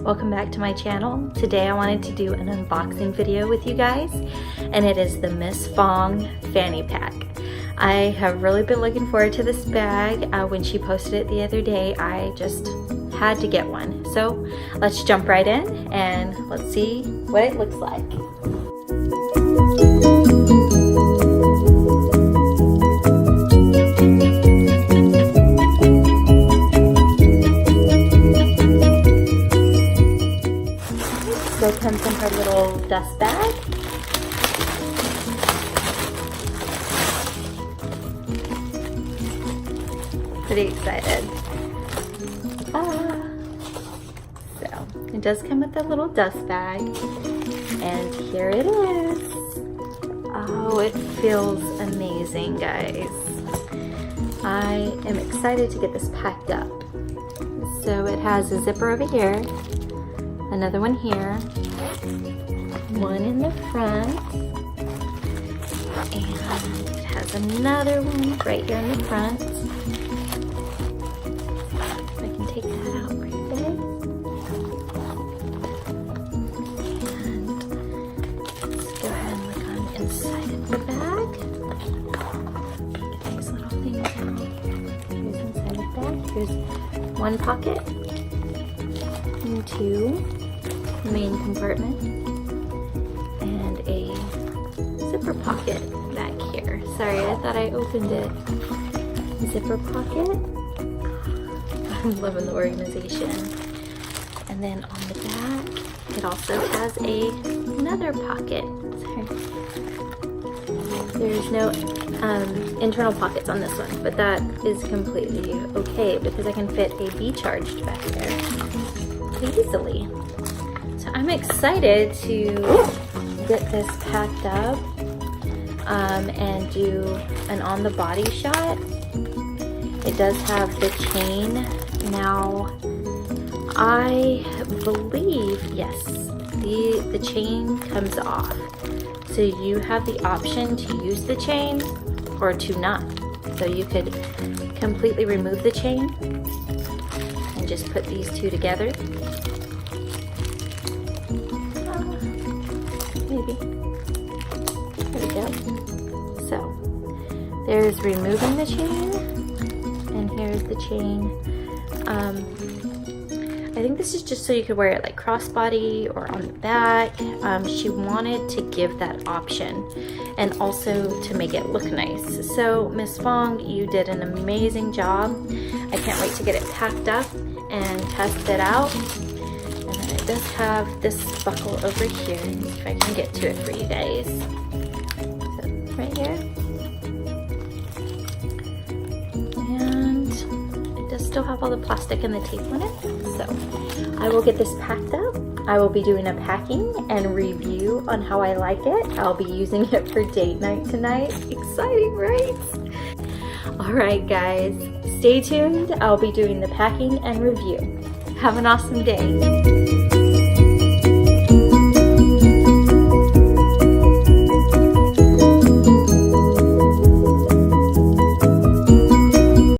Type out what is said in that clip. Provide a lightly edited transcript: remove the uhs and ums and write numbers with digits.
welcome back to my channel. Today I wanted to do an unboxing video with you guys, and it is the Miss Fong Fanny Pack. I have really been looking forward to this bag. When she posted it the other day, I just had to get one. So let's jump right in and let's see what it looks like. So it comes in her little dust bag. Pretty excited. So it does come with a little dust bag, and here it is. Oh, it feels amazing, guys. I am excited to get this packed up. So it has a zipper over here, another one here, one in the front, and it has another one right here in the front. If I can take that out right there. And let's go ahead and look on the inside of the bag. These little things out. Here's inside the bag. Here's one pocket and two main compartment and a zipper pocket back here. Sorry, I thought I opened it. Zipper pocket. I'm loving the organization. And then on the back, it also has another pocket. Sorry. There's no internal pockets on this one, but that is completely okay because I can fit a B charged back there easily. So I'm excited to get this packed up and do an on the body shot. It does have the chain. Now, I believe, yes, the chain comes off. So you have the option to use the chain or to not. So you could completely remove the chain and just put these two together. Maybe. There we go. So there's removing the chain, and here's the chain. I think this is just so you could wear it like crossbody or on the back. She wanted to give that option and also to make it look nice. So Miss Fong, you did an amazing job. I can't wait to get it packed up and test it out. And then it does have this buckle over here. If I can get to it for you guys. So right here. And it does still have all the plastic and the tape on it. So I will get this packed up. I will be doing a packing and review on how I like it. I'll be using it for date night tonight. Exciting, right? All right, guys, stay tuned. I'll be doing the packing and review. Have an awesome day.